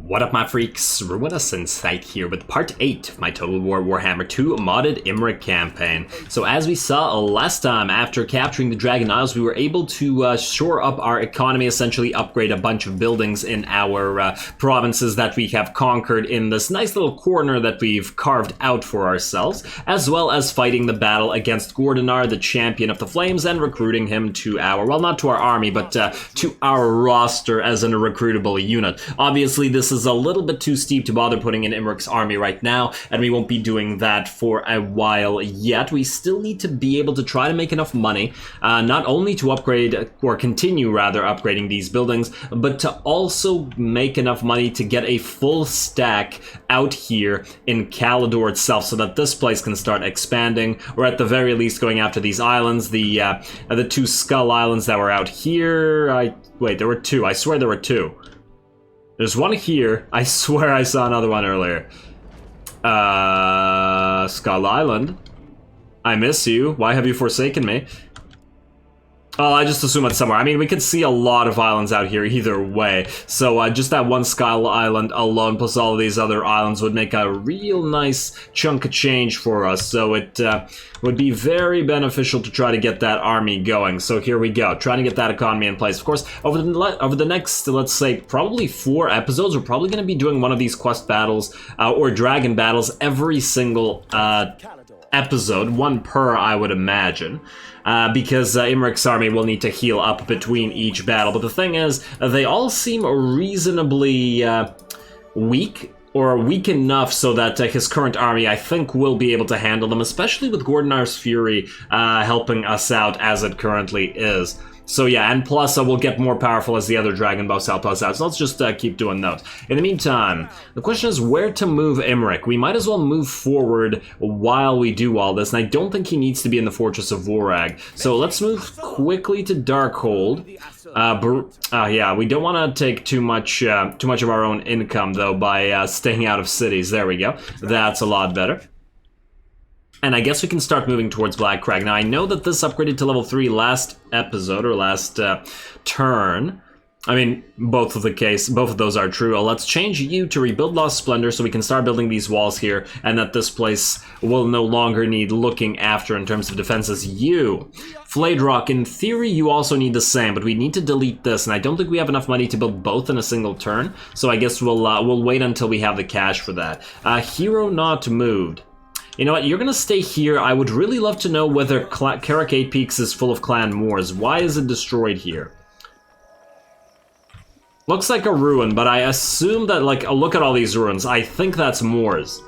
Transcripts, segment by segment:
What up, my freaks? Virminous Insight here with part 8 of my Total Warhammer II modded Imrik campaign. So as we saw last time, after capturing the Dragon Isles, we were able to shore up our economy, essentially upgrade a bunch of buildings in our provinces that we have conquered in this nice little corner that we've carved out for ourselves, as well as fighting the battle against Gordonar, the champion of the flames, and recruiting him to our, well, not to our army, but to our roster as a recruitable unit. Obviously, this is a little bit too steep to bother putting in Imrik's army right now, and we won't be doing that for a while yet. We still need to be able to try to make enough money, not only to upgrade, or continue rather, upgrading these buildings, but to also make enough money to get a full stack out here in Caledor itself, so that this place can start expanding, or at the very least going after these islands, the two Skull Islands that were out here. Wait, there were two. I swear there were two. There's one here. I swear I saw another one earlier. Skull Island. I miss you. Why have you forsaken me? Oh, I just assume it's somewhere. I mean, we could see a lot of islands out here either way. So just that one Skull Island alone, plus all of these other islands, would make a real nice chunk of change for us. So it would be very beneficial to try to get that army going. So here we go, trying to get that economy in place. Of course, over the next, let's say, probably 4 episodes, we're probably going to be doing one of these quest battles or dragon battles every single episode, one per, I would imagine. Because Imrik's army will need to heal up between each battle. But the thing is, they all seem reasonably weak, or weak enough so that his current army, I think, will be able to handle them, especially with Gordonar's Fury helping us out as it currently is. So yeah, and plus we'll get more powerful as the other dragon bows help us out. So let's just keep doing those. In the meantime, the question is where to move Imrik. We might as well move forward while we do all this, and I don't think he needs to be in the Fortress of Vorag. So let's move quickly to Darkhold. Yeah, we don't want to take too much of our own income though by staying out of cities. There we go. That's a lot better. And I guess we can start moving towards Blackcrag. Now, I know that this upgraded to level 3 last episode, or last turn. I mean, both of those are true. Let's change you to Rebuild Lost Splendor so we can start building these walls here, and that this place will no longer need looking after in terms of defenses. You, Flayed Rock, in theory, you also need the same, but we need to delete this, and I don't think we have enough money to build both in a single turn, so I guess we'll wait until we have the cash for that. Hero not moved. You know what, you're gonna stay here. I would really love to know whether Carrick 8 Peaks is full of clan Moors. Why is it destroyed here? Looks like a ruin, but I assume that, like, look at all these ruins. I think that's Moors.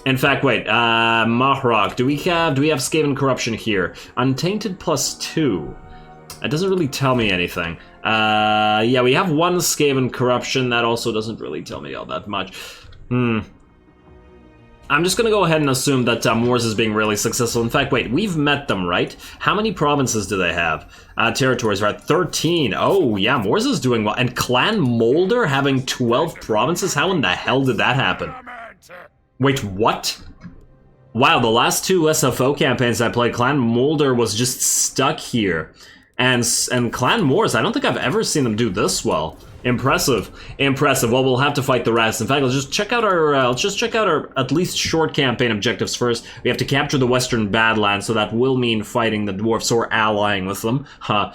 In fact, wait, Mahrok, do we have Skaven Corruption here? Untainted +2. It doesn't really tell me anything. Yeah, we have 1 Skaven Corruption. That also doesn't really tell me all that much. I'm just going to go ahead and assume that Moors is being really successful. In fact, wait, we've met them, right? How many provinces do they have? Territories, right? 13. Oh, yeah, Moors is doing well. And Clan Moulder having 12 provinces? How in the hell did that happen? Wait, what? Wow, the last 2 SFO campaigns I played, Clan Moulder was just stuck here. And Clan Moors, I don't think I've ever seen them do this well. Impressive, impressive. Well, we'll have to fight the rest. In fact, let's just check out our at least short campaign objectives first. We have to capture the Western Badlands, so that will mean fighting the dwarfs or allying with them. Huh?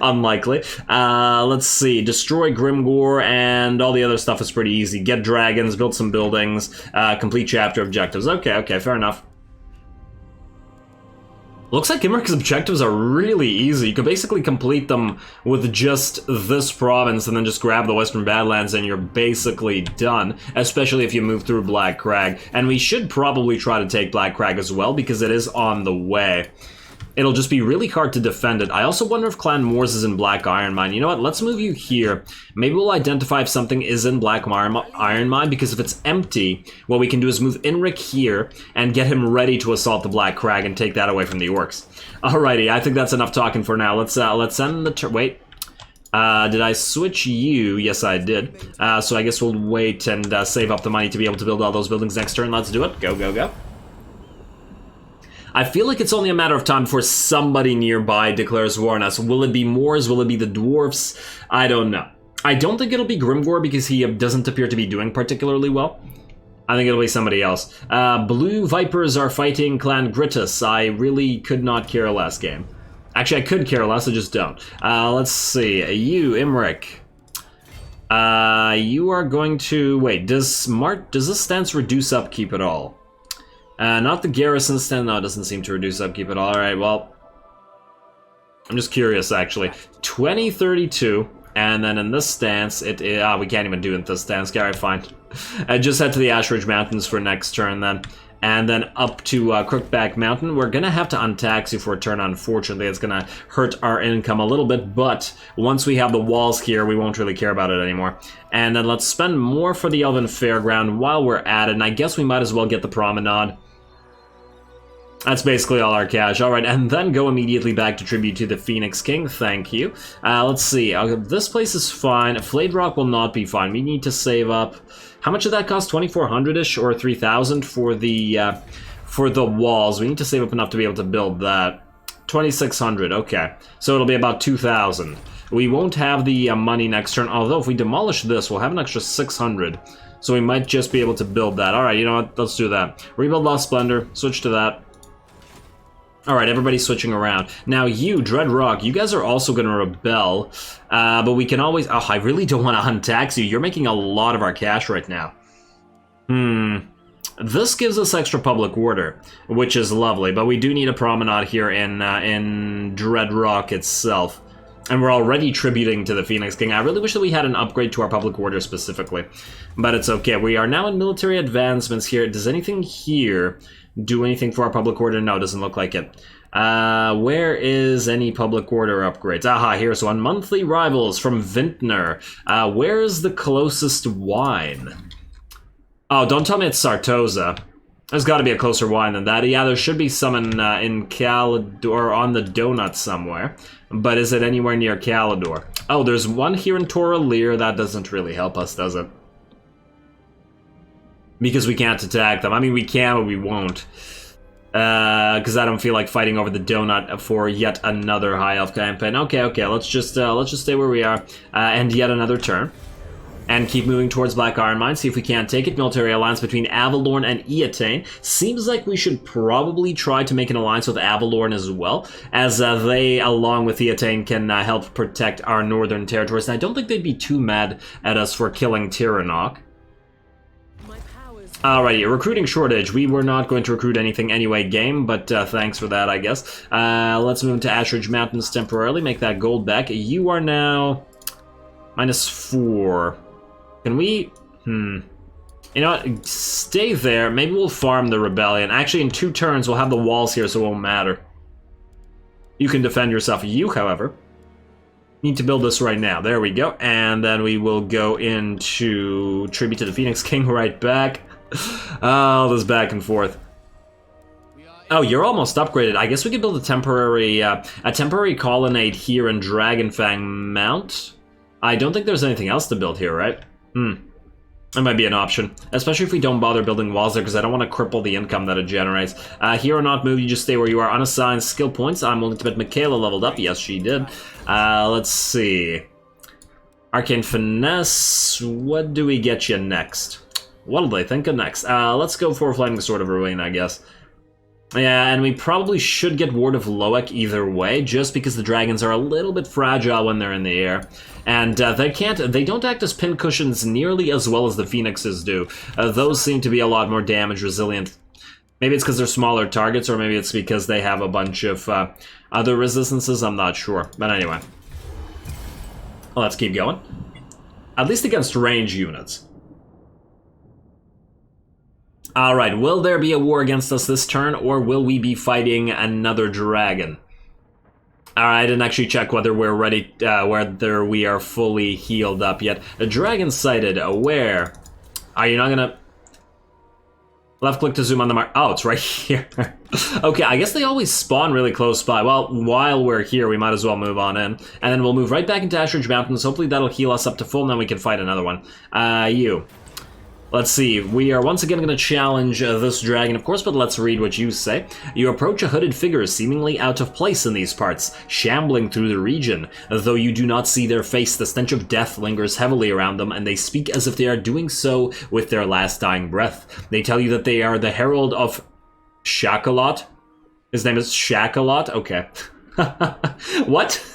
Unlikely. Let's see. Destroy Grimgor, and all the other stuff is pretty easy. Get dragons, build some buildings, complete chapter objectives. Okay, fair enough. Looks like Imrik's objectives are really easy. You could basically complete them with just this province and then just grab the Western Badlands and you're basically done, especially if you move through Blackcrag. And we should probably try to take Blackcrag as well because it is on the way. It'll just be really hard to defend it. I also wonder if Clan Moors is in Black Iron Mine. You know what? Let's move you here. Maybe we'll identify if something is in Black Iron Mine, because if it's empty, what we can do is move Imrik here and get him ready to assault the Black Crag and take that away from the orcs. Alrighty, I think that's enough talking for now. Let's end the turn. Wait. Did I switch you? Yes, I did. So I guess we'll wait and save up the money to be able to build all those buildings next turn. Let's do it. Go, go, go. I feel like it's only a matter of time before somebody nearby declares war on us. Will it be Moors? Will it be the dwarfs? I don't know. I don't think it'll be Grimgor because he doesn't appear to be doing particularly well. I think it'll be somebody else. Blue Vipers are fighting Clan Gritus. I really could not care less, game. Actually, I could care less, I just don't. Let's see. You, Imrik. You are going to... Wait, does this stance reduce upkeep at all? Not the garrison stance. No, it doesn't seem to reduce upkeep at all. Alright, well... I'm just curious, actually. 2032, and then in this stance, we can't even do it in this stance. Alright, fine. Just head to the Ashridge Mountains for next turn, then. And then up to Crookback Mountain. We're going to have to untax you for a turn, unfortunately. It's going to hurt our income a little bit, but once we have the walls here, we won't really care about it anymore. And then let's spend more for the Elven Fairground while we're at it, and I guess we might as well get the Promenade. That's basically all our cash. Alright, and then go immediately back to tribute to the Phoenix King. Thank you. Let's see. This place is fine. Flayed Rock will not be fine. We need to save up... How much did that cost? 2,400-ish or 3,000 for the walls. We need to save up enough to be able to build that. 2,600, okay. So it'll be about 2,000. We won't have the money next turn, although if we demolish this, we'll have an extra 600. So we might just be able to build that. Alright, you know what? Let's do that. Rebuild Lost Splendor. Switch to that. Alright, everybody's switching around. Now you, Dreadrock, you guys are also going to rebel, but we can always... Oh, I really don't want to untax you. You're making a lot of our cash right now. This gives us extra public order, which is lovely, but we do need a promenade here in Dreadrock itself. And we're already tributing to the Phoenix King. I really wish that we had an upgrade to our public order specifically, but it's okay. We are now in military advancements here. Does anything here... do anything for our public order? No, doesn't look like it. Where is any public order upgrades? Aha, here. So on monthly rivals from Vintner. Where is the closest wine? Oh, don't tell me it's Sartosa. There's got to be a closer wine than that. Yeah, there should be some in Caledor on the donut somewhere. But is it anywhere near Caledor? Oh, there's one here in Toralir. That doesn't really help us, does it? Because we can't attack them. I mean, we can, but we won't. Because I don't feel like fighting over the donut for yet another High Elf campaign. Okay, let's just stay where we are. And yet another turn. And keep moving towards Black Iron Mine. See if we can't take it. Military alliance between Avalorn and Eataine. Seems like we should probably try to make an alliance with Avalorn as well, as they, along with Eataine, can help protect our northern territories. And I don't think they'd be too mad at us for killing Tiranoc. Alrighty, recruiting shortage. We were not going to recruit anything anyway, game, but thanks for that, I guess. Let's move to Ashridge Mountains temporarily, make that gold back. You are now -4. Can we... You know what? Stay there. Maybe we'll farm the rebellion. Actually, in 2 turns, we'll have the walls here, so it won't matter. You can defend yourself. You, however, need to build this right now. There we go. And then we will go into Tribute to the Phoenix King right back. Oh, this back and forth. Oh, you're almost upgraded. I guess we could build a temporary colonnade here in Dragonfang Mount. I don't think there's anything else to build here, right? That might be an option, especially if we don't bother building walls there, because I don't want to cripple the income that it generates. Here or not move, you just stay where you are. Unassigned skill points. I'm willing to bet Michaela leveled up. Yes, she did. Let's see. Arcane Finesse. What do we get you next? What'll they think of next? Let's go for Flaming Sword of Ruin, I guess. Yeah, and we probably should get Ward of Loek either way, just because the dragons are a little bit fragile when they're in the air. And they don't act as pincushions nearly as well as the phoenixes do. Those seem to be a lot more damage resilient. Maybe it's because they're smaller targets, or maybe it's because they have a bunch of other resistances, I'm not sure. But anyway. Well, let's keep going. At least against range units. Alright, will there be a war against us this turn, or will we be fighting another dragon? Alright, I didn't actually check whether we're ready, whether we are fully healed up yet. A dragon sighted, where? Are you not gonna... Left click to zoom on the mark. Oh, it's right here. Okay, I guess they always spawn really close by. Well, while we're here, we might as well move on in. And then we'll move right back into Ashridge Mountains. Hopefully that'll heal us up to full, and then we can fight another one. You. Let's see, we are once again going to challenge this dragon, of course, but let's read what you say. You approach a hooded figure seemingly out of place in these parts, shambling through the region. Though you do not see their face, the stench of death lingers heavily around them, and they speak as if they are doing so with their last dying breath. They tell you that they are the Herald of Caledor. His name is Caledor? Okay. What?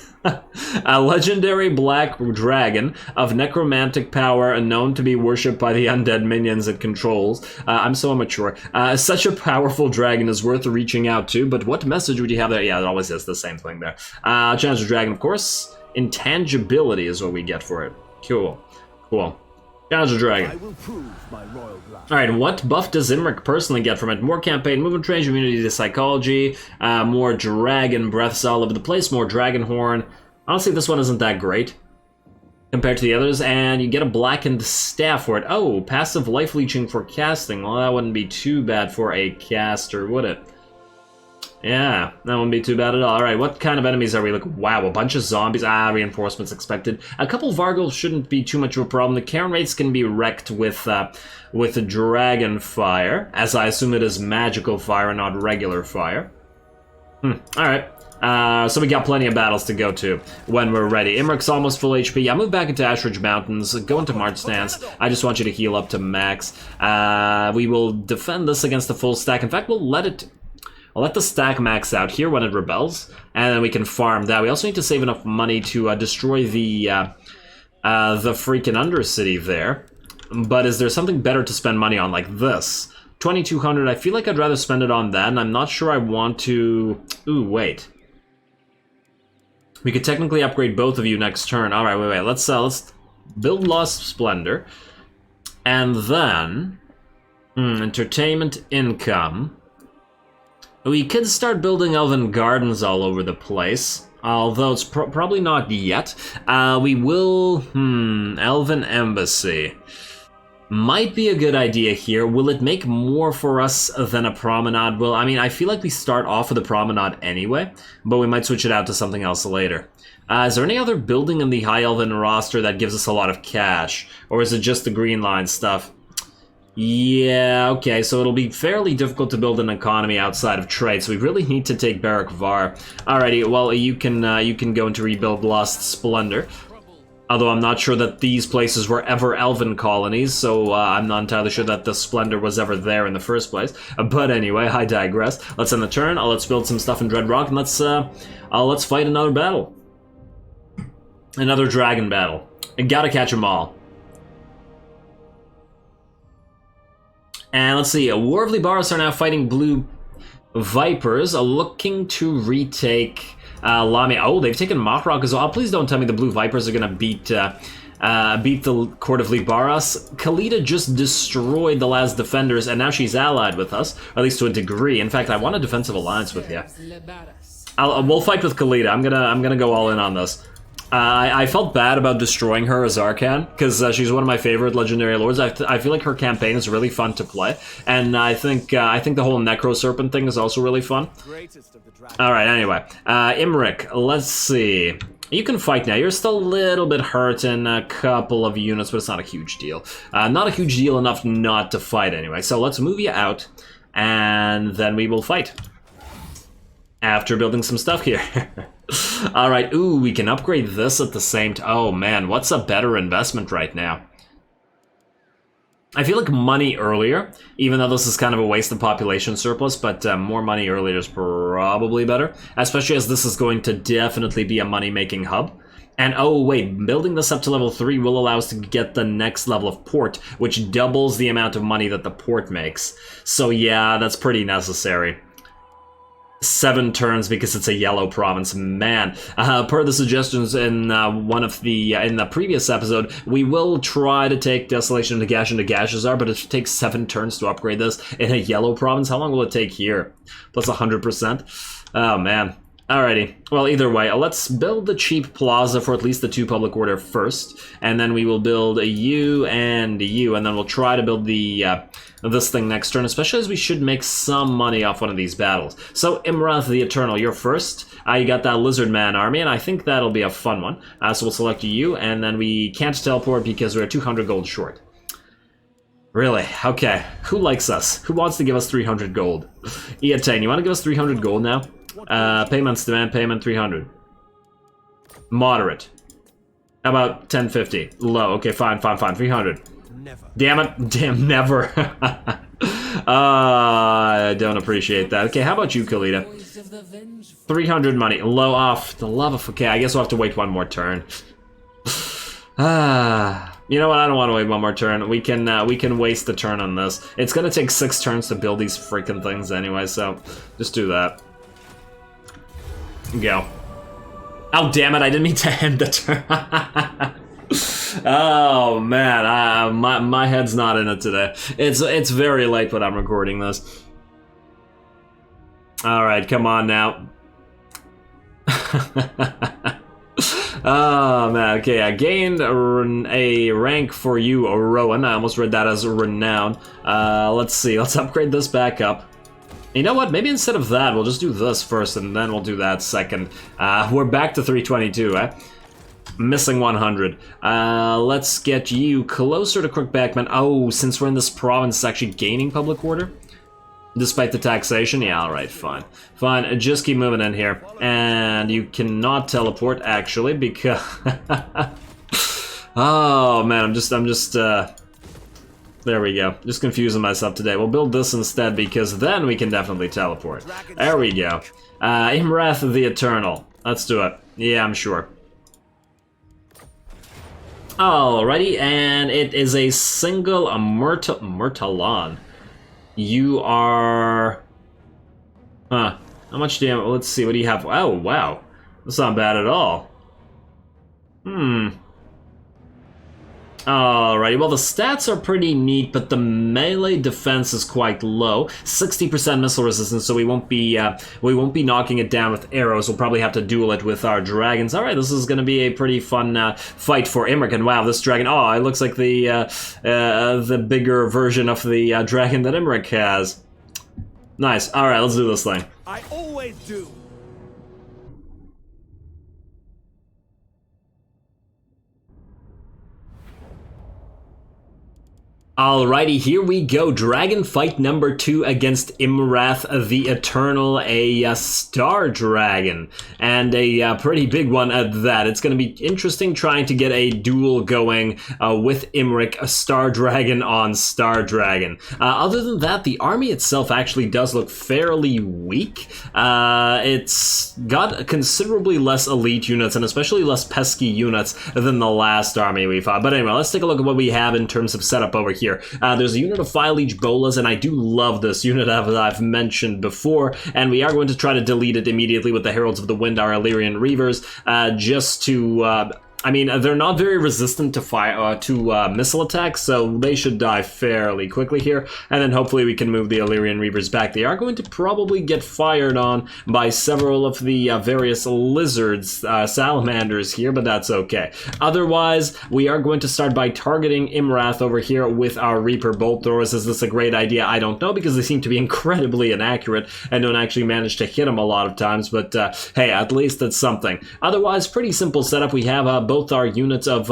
A legendary black dragon of necromantic power and known to be worshipped by the undead minions it controls. I'm so immature. Such a powerful dragon is worth reaching out to, but what message would you have there? Yeah, it always is the same thing there. Challenge the dragon, of course. Intangibility is what we get for it. Cool. Cool. Challenge the dragon. I will prove my royal blood. Alright, what buff does Imrik personally get from it? More campaign, movement range, immunity to psychology, more dragon breaths all over the place, more dragon horn. Honestly, this one isn't that great compared to the others, and you get a blackened staff for it. Oh, passive life leeching for casting. Well, that wouldn't be too bad for a caster, would it? Yeah, that wouldn't be too bad at all. Alright, what kind of enemies are we looking? Wow, a bunch of zombies. Reinforcements expected. A couple Vargals shouldn't be too much of a problem. The Cairn rates can be wrecked with dragon fire, as I assume it is magical fire and not regular fire. Alright. So we got plenty of battles to go to when we're ready. Imrik's almost full HP. Yeah, move back into Ashridge Mountains. Go into March Stance. I just want you to heal up to max. We will defend this against the full stack. In fact, I'll let the stack max out here when it rebels, and then we can farm that. We also need to save enough money to destroy the freaking Undercity there. But is there something better to spend money on, like this? 2,200, I feel like I'd rather spend it on that, and I'm not sure I want to... Ooh, wait. We could technically upgrade both of you next turn. Alright, wait, let's build Lost Splendor. And then... entertainment income... We could start building elven gardens all over the place, although it's probably not yet. We will... elven embassy. Might be a good idea here. Will it make more for us than a promenade? Well, I mean, I feel like we start off with a promenade anyway, but we might switch it out to something else later. Is there any other building in the High Elven roster that gives us a lot of cash? Or is it just the green line stuff? Yeah, okay, so it'll be fairly difficult to build an economy outside of trade, so we really need to take Barak Var. Alrighty, well, you can go into rebuild Lost Splendor. Although I'm not sure that these places were ever elven colonies, so I'm not entirely sure that the Splendor was ever there in the first place. But anyway, I digress. Let's end the turn. Let's build some stuff in Dreadrock, and let's fight another battle. Another dragon battle. And gotta catch them all. And let's see, War of Libaris are now fighting Blue Vipers, looking to retake Lamia. Oh, they've taken Mockrock as well. Please don't tell me the Blue Vipers are going to beat the Court of Libaris. Khalida just destroyed the last defenders, and now she's allied with us, or at least to a degree. In fact, I want a defensive alliance with you. We'll fight with Khalida. I'm gonna go all in on this. I felt bad about destroying her as Arcan, because she's one of my favorite legendary lords. I feel like her campaign is really fun to play, and I think the whole Necro Serpent thing is also really fun. Alright, anyway. Imrik, let's see. You can fight now. You're still a little bit hurt in a couple of units, but it's not a huge deal. Not a huge deal enough not to fight anyway. So let's move you out, and then we will fight. After building some stuff here. Alright, ooh, we can upgrade this at the same time. Oh man, what's a better investment right now? I feel like money earlier, even though this is kind of a waste of population surplus, but more money earlier is probably better. Especially as this is going to definitely be a money-making hub. And oh wait, building this up to level 3 will allow us to get the next level of port, which doubles the amount of money that the port makes. So yeah, that's pretty necessary. 7 turns because it's a yellow province, man. Per the suggestions in in the previous episode, we will try to take Desolation to Gash into Gashazar, but it takes 7 turns to upgrade this in a yellow province. How long will it take here? Plus 100%? Oh man. Alrighty. Well, either way, let's build the cheap plaza for at least the 2 public order first, and then we will build a U and a U, and then we'll try to build the this thing next turn, especially as we should make some money off one of these battles. So, Ymwrath the Eternal, you're first. You got that Lizard Man army, and I think that'll be a fun one. So we'll select you, and then we can't teleport because we're 200 gold short. Really? Okay. Who likes us? Who wants to give us 300 gold? Eatane, you want to give us 300 gold now? Payments, demand payment, 300. Moderate. How about 1050? Low. Okay, fine, 300. Never. Damn it. Damn, never. I don't appreciate that. Okay, how about you, Kalita? 300 money. Low off. The love of... Okay, I guess we'll have to wait one more turn. You know what? I don't want to wait one more turn. We can waste the turn on this. It's gonna take 6 turns to build these freaking things anyway, so just do that. Go. Oh, damn it, I didn't mean to end the turn. Oh, man, my head's not in it today. It's very late when I'm recording this. Alright, come on now. Oh, man, okay, I gained a rank for you, Rowan. I almost read that as renowned. Let's see, let's upgrade this back up. You know what, maybe instead of that, we'll just do this first, and then we'll do that second. We're back to 322, eh? Missing 100. Let's get you closer to Crookbackman. Oh, since we're in this province, it's actually gaining public order? Despite the taxation? Yeah, alright, fine. Fine, just keep moving in here. And you cannot teleport, actually, because... Oh, man, I'm just, there we go. Just confusing myself today. We'll build this instead, because then we can definitely teleport. There we go. Ymwrath the Eternal. Let's do it. Yeah, I'm sure. Alrighty, and it is a single Murtalan. You are... Huh. How much damage? Let's see, what do you have? Oh, wow. That's not bad at all. Alrighty, well the stats are pretty neat, but the melee defense is quite low. 60% missile resistance, so we won't be knocking it down with arrows. We'll probably have to duel it with our dragons. Alright, this is gonna be a pretty fun fight for Imrik, and wow, this dragon, oh, it looks like the bigger version of the dragon that Imrik has. Nice, alright, let's do this thing. I always do. Alrighty, here we go. Dragon fight number 2 against Ymwrath the Eternal, a star dragon, and a pretty big one at that. It's going to be interesting trying to get a duel going with Imrik, a star dragon on star dragon. Other than that, the army itself actually does look fairly weak. It's got considerably less elite units and especially less pesky units than the last army we fought. But anyway, let's take a look at what we have in terms of setup over here. There's a unit of File Liege Bolas, and I do love this unit, as I've mentioned before, and we are going to try to delete it immediately with the Heralds of the Wind, our Illyrian Reavers, just to... I mean, they're not very resistant to fire missile attacks, so they should die fairly quickly here, and then hopefully we can move the Illyrian Reavers back. They are going to probably get fired on by several of the various lizards, salamanders here, but that's okay. Otherwise, we are going to start by targeting Ymwrath over here with our Reaper Bolt Throwers. Is this a great idea? I don't know, because they seem to be incredibly inaccurate and don't actually manage to hit them a lot of times, but hey, at least it's something. Otherwise, pretty simple setup. We have both our units of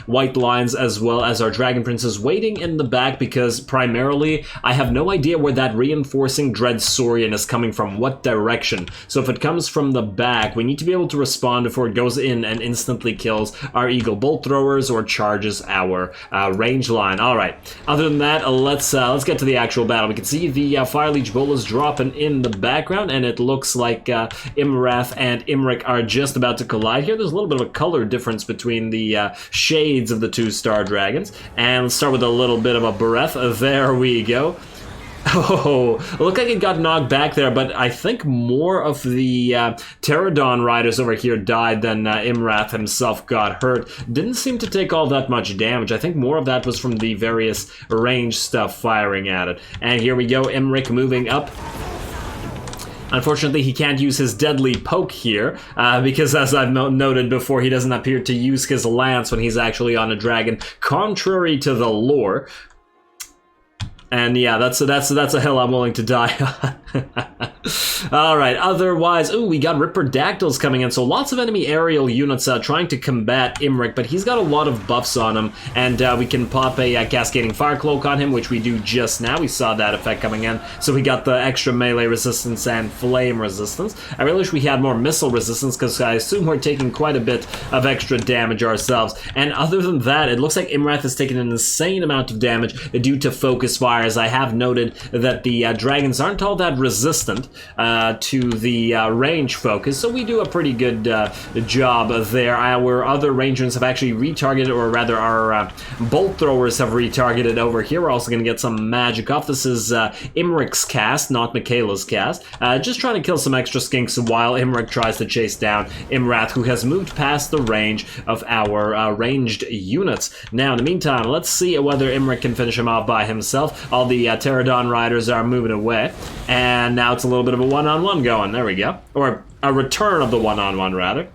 White Lions as well as our Dragon Princes waiting in the back, because primarily I have no idea where that reinforcing Dread Saurian is coming from, what direction. So if it comes from the back, we need to be able to respond before it goes in and instantly kills our Eagle Bolt Throwers or charges our range line. Alright, other than that, let's get to the actual battle. We can see the Fire Liege Bolas dropping in the background, and it looks like Ymwrath and Imrik are just about to collide here. There's a little bit of a color difference between the shades of the two star dragons. And let's start with a little bit of a breath. There we go. Oh, it looked like it got knocked back there, but I think more of the Pterodon riders over here died than Ymwrath himself got hurt. Didn't seem to take all that much damage. I think more of that was from the various range stuff firing at it. And here we go, Imrik moving up. Unfortunately, he can't use his deadly poke here, because as I've noted before, he doesn't appear to use his lance when he's actually on a dragon, contrary to the lore. And yeah, that's a hill I'm willing to die on. Alright, otherwise, ooh, we got Ripperdactyls coming in, so lots of enemy aerial units trying to combat Imrik, but he's got a lot of buffs on him, and we can pop a Cascading Fire Cloak on him, which we do just now. We saw that effect coming in, so we got the extra melee resistance and flame resistance. I really wish we had more missile resistance, because I assume we're taking quite a bit of extra damage ourselves. And other than that, it looks like Ymwrath has taken an insane amount of damage due to focus fire, as I have noted that the dragons aren't all that resistant to the range focus, so we do a pretty good job there. Our other range units have actually retargeted, or rather our bolt throwers have retargeted over here. We're also going to get some magic off. This is Imrik's cast, not Michaela's cast. Just trying to kill some extra skinks while Imrik tries to chase down Ymwrath, who has moved past the range of our ranged units. Now, in the meantime, let's see whether Imrik can finish him off by himself. All the Pterodon riders are moving away, and now it's a little bit of a one-on-one going. There we go. Or a return of the one-on-one, rather.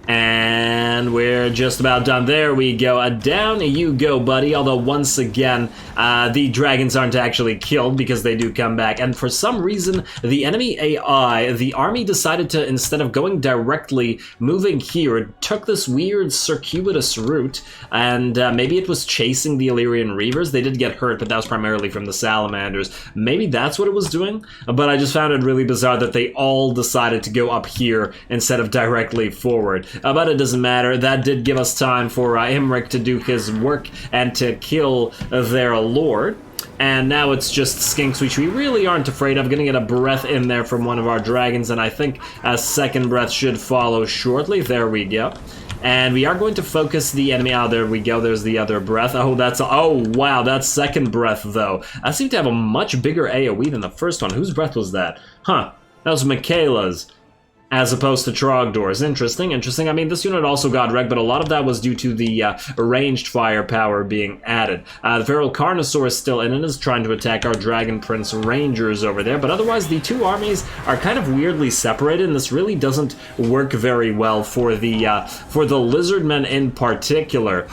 And we're just about done. There we go. Down you go, buddy. Although, once again, the dragons aren't actually killed because they do come back. And for some reason, the enemy AI, the army decided to, instead of going directly, moving here, it took this weird circuitous route. And maybe it was chasing the Illyrian Reavers. They did get hurt, but that was primarily from the Salamanders. Maybe that's what it was doing. But I just found it really bizarre that they all decided to go up here instead of directly forward. But it doesn't matter. That did give us time for Imrik to do his work and to kill their lord. And now it's just skinks, which we really aren't afraid of. Gonna get a breath in there from one of our dragons, and I think a second breath should follow shortly. There we go. And we are going to focus the enemy. Oh, there we go. There's the other breath. Oh, wow. That's second breath, though. I seem to have a much bigger AoE than the first one. Whose breath was that? Huh. That was Michaela's, as opposed to Trogdor's. Interesting. I mean, this unit also got wrecked, but a lot of that was due to the ranged firepower being added. The Feral Carnosaur is still in and is trying to attack our Dragon Prince Rangers over there, but otherwise the two armies are kind of weirdly separated, and this really doesn't work very well for the Lizardmen in particular,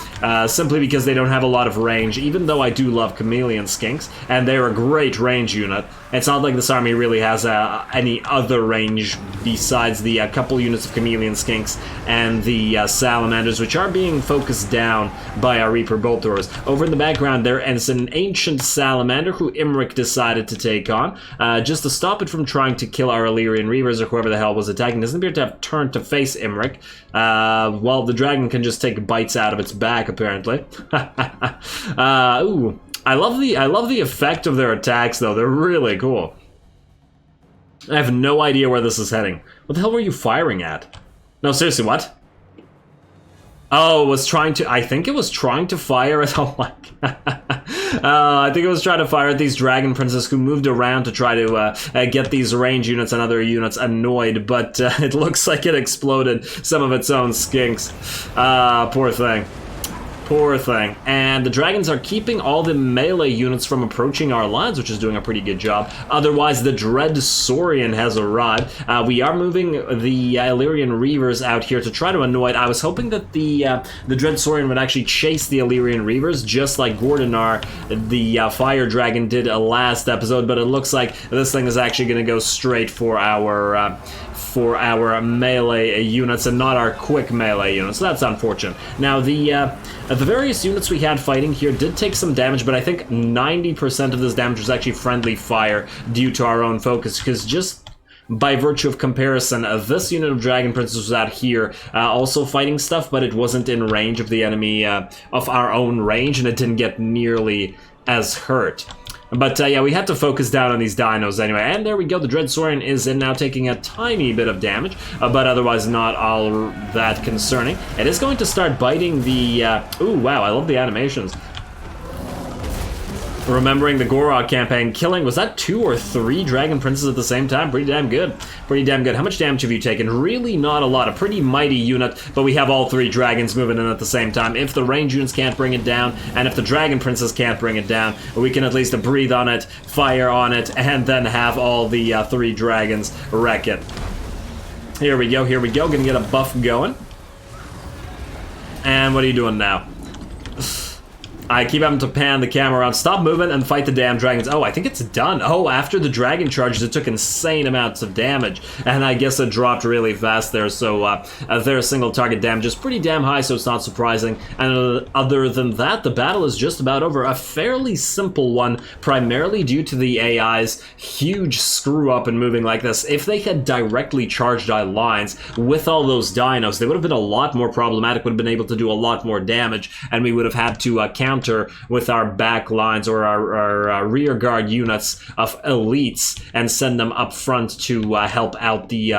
simply because they don't have a lot of range, even though I do love Chameleon Skinks, and they're a great range unit. It's not like this army really has any other range besides the couple units of Chameleon Skinks and the Salamanders, which are being focused down by our Reaper Bolt Throwers. Over in the background, there is an ancient Salamander who Imrik decided to take on, just to stop it from trying to kill our Illyrian Reavers or whoever the hell was attacking. It doesn't appear to have turned to face Imrik. Well, the dragon can just take bites out of its back, apparently. Ooh. I love the effect of their attacks, though. They're really cool. I have no idea where this is heading. What the hell were you firing at? No, seriously, what? Oh, it was trying to... I think it was trying to fire at... Oh my god. I think it was trying to fire at these Dragon Princes who moved around to try to get these range units and other units annoyed, but it looks like it exploded some of its own skinks. Poor thing. Poor thing. And the dragons are keeping all the melee units from approaching our lines, which is doing a pretty good job. Otherwise, the Dread Saurian has arrived. We are moving the Illyrian Reavers out here to try to annoy it. I was hoping that the Dread Saurian would actually chase the Illyrian Reavers, just like Gordonar, the Fire Dragon, did last episode, but it looks like this thing is actually going to go straight for our melee units and not our quick melee units, so that's unfortunate. Now, the various units we had fighting here did take some damage, but I think 90% of this damage was actually friendly fire due to our own focus, because just by virtue of comparison, this unit of Dragon Princes was out here also fighting stuff, but it wasn't in range of the enemy, of our own range, and it didn't get nearly as hurt. But yeah, we had to focus down on these dinos anyway. And there we go, the Dread Saurian is in now, taking a tiny bit of damage, but otherwise not all that concerning. It is going to start biting the... Ooh, wow, I love the animations. Remembering the Gorok campaign, killing, was that 2 or 3 Dragon Princes at the same time? Pretty damn good. Pretty damn good. How much damage have you taken? Really not a lot. A pretty mighty unit, but we have all 3 dragons moving in at the same time. If the range units can't bring it down, and if the Dragon Princes can't bring it down, we can at least breathe on it, fire on it, and then have all the 3 dragons wreck it. Here we go, here we go. Gonna get a buff going. And what are you doing now? I keep having to pan the camera around. Stop moving and fight the damn dragons. Oh, I think it's done. Oh, after the dragon charges, it took insane amounts of damage. And I guess it dropped really fast there, so their single target damage is pretty damn high, so it's not surprising. And other than that, the battle is just about over. A fairly simple one, primarily due to the AI's huge screw-up in moving like this. If they had directly charged our lines with all those dinos, they would have been a lot more problematic, would have been able to do a lot more damage, and we would have had to counter with our back lines or our rear guard units of elites and send them up front to help out the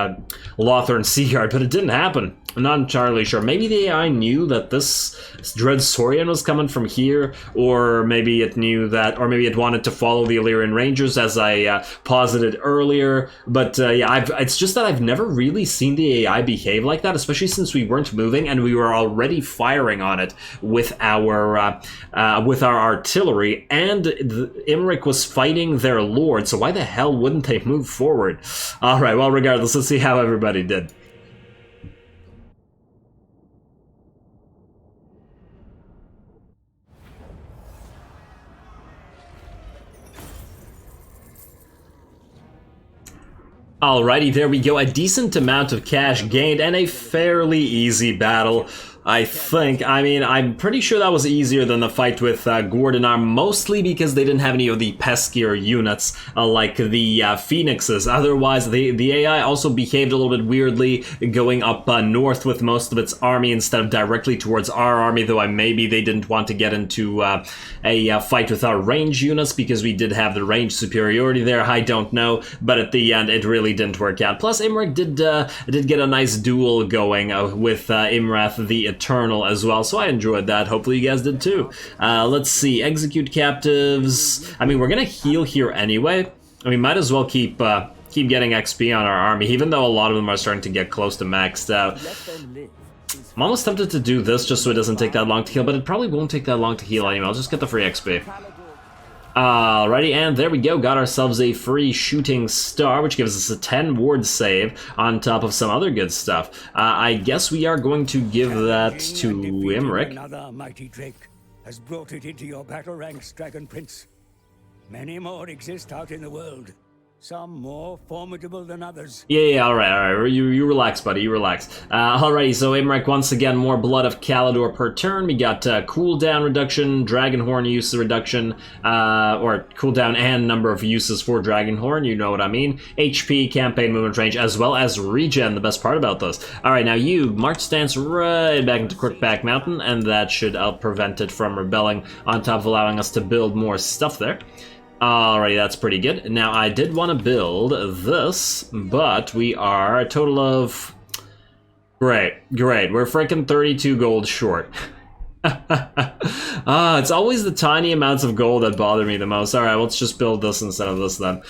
Lothern Sea Guard, but it didn't happen. I'm not entirely sure. Maybe the AI knew that this Dread Saurian was coming from here, or maybe it knew that, or maybe it wanted to follow the Illyrian Rangers, as I posited earlier. But yeah, it's just that I've never really seen the AI behave like that, especially since we weren't moving and we were already firing on it with our artillery, and Imrik was fighting their lord. So why the hell wouldn't they move forward? All right. Well, regardless, let's see how everybody did. Alrighty, there we go. A decent amount of cash gained and a fairly easy battle, I think. I mean, I'm pretty sure that was easier than the fight with Gordonar, mostly because they didn't have any of the peskier units like the Phoenixes. Otherwise, the AI also behaved a little bit weirdly, going up north with most of its army instead of directly towards our army, though maybe they didn't want to get into a fight with our range units because we did have the range superiority there. I don't know, but at the end, it really didn't work out. Plus, Imrik did get a nice duel going with Ymwrath the Eternal as well, so I enjoyed that. Hopefully you guys did too. Let's see, execute captives. I mean, we're gonna heal here anyway. I mean, might as well keep getting XP on our army, even though a lot of them are starting to get close to maxed out. I'm almost tempted to do this just so it doesn't take that long to heal, but it probably won't take that long to heal anyway. I'll just get the free XP. Alrighty, and there we go. Got ourselves a free shooting star, which gives us a 10 ward save on top of some other good stuff. I guess we are going to give that to Imrik. Another mighty drake has brought it into your battle ranks, Dragon Prince. Many more exist out in the world. Some more formidable than others. Yeah, alright. You relax, buddy, you relax. Alrighty, so Imrik, once again, more Blood of Caledor per turn. We got cooldown reduction, Dragonhorn use reduction, or cooldown and number of uses for Dragonhorn, you know what I mean. HP, campaign movement range, as well as regen, the best part about this. Alright, now you march stance right back into Crookback Mountain, and that should prevent it from rebelling, on top of allowing us to build more stuff there. Alright, that's pretty good. Now, I did want to build this, but we are a total of... Great. We're freaking 32 gold short. It's always the tiny amounts of gold that bother me the most. Alright, let's just build this instead of this then.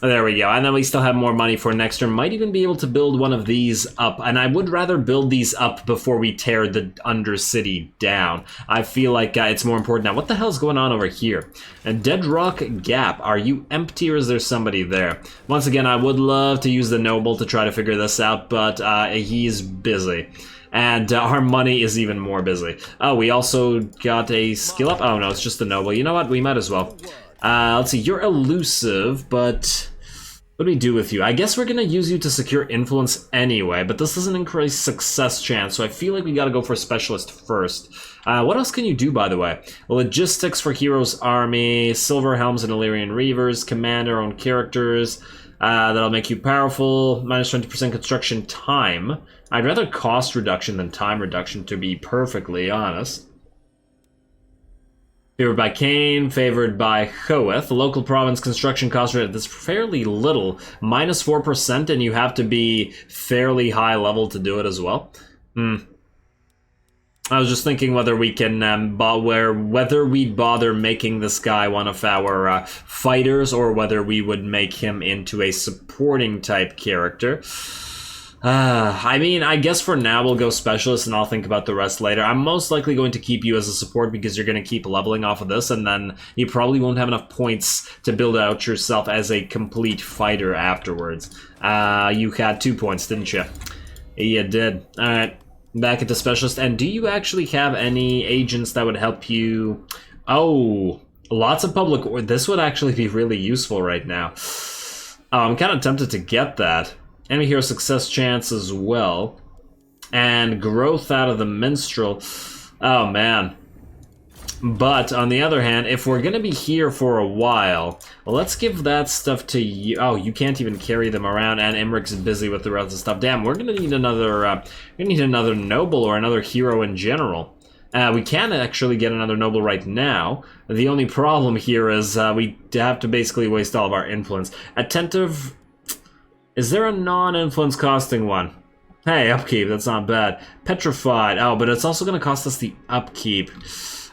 There we go, and then we still have more money for next turn. Might even be able to build one of these up, and I would rather build these up before we tear the Undercity down. I feel like it's more important. Now, what the hell's going on over here? A Dead Rock Gap. Are you empty, or is there somebody there? Once again, I would love to use the Noble to try to figure this out, but he's busy. And our money is even more busy. Oh, we also got a skill up? Oh, no, it's just the Noble. You know what? We might as well. Let's see, you're elusive, but what do we do with you? I guess we're gonna use you to secure influence anyway, but this doesn't increase success chance, so I feel like we gotta go for specialist first. What else can you do, by the way? Logistics for Heroes Army, Silver Helms and Illyrian Reavers, command our own characters, that'll make you powerful, minus 20% construction time. I'd rather cost reduction than time reduction, to be perfectly honest. Favored by Kane, favored by Hoeth. Local province construction cost rate is fairly little. Minus 4%, and you have to be fairly high level to do it as well. I was just thinking whether we can, whether we'd bother making this guy one of our fighters, or whether we would make him into a supporting type character. I mean, I guess for now we'll go specialist and I'll think about the rest later. I'm most likely going to keep you as a support because you're going to keep leveling off of this, and then you probably won't have enough points to build out yourself as a complete fighter afterwards. You had 2 points, didn't you? You did. Alright. Back into specialist. And do you actually have any agents that would help you? Oh, lots of public. This would actually be really useful right now. Oh, I'm kind of tempted to get that. Enemy hero success chance as well. And growth out of the minstrel. Oh, man. But, on the other hand, if we're going to be here for a while, well, let's give that stuff to you. Oh, you can't even carry them around, and Imrik's busy with the rest of the stuff. Damn, we're going to need another noble or another hero in general. We can actually get another noble right now. The only problem here is we have to basically waste all of our influence. Attentive... Is there a non-influence costing one? Hey, upkeep, that's not bad. Petrified. Oh, but it's also going to cost us the upkeep.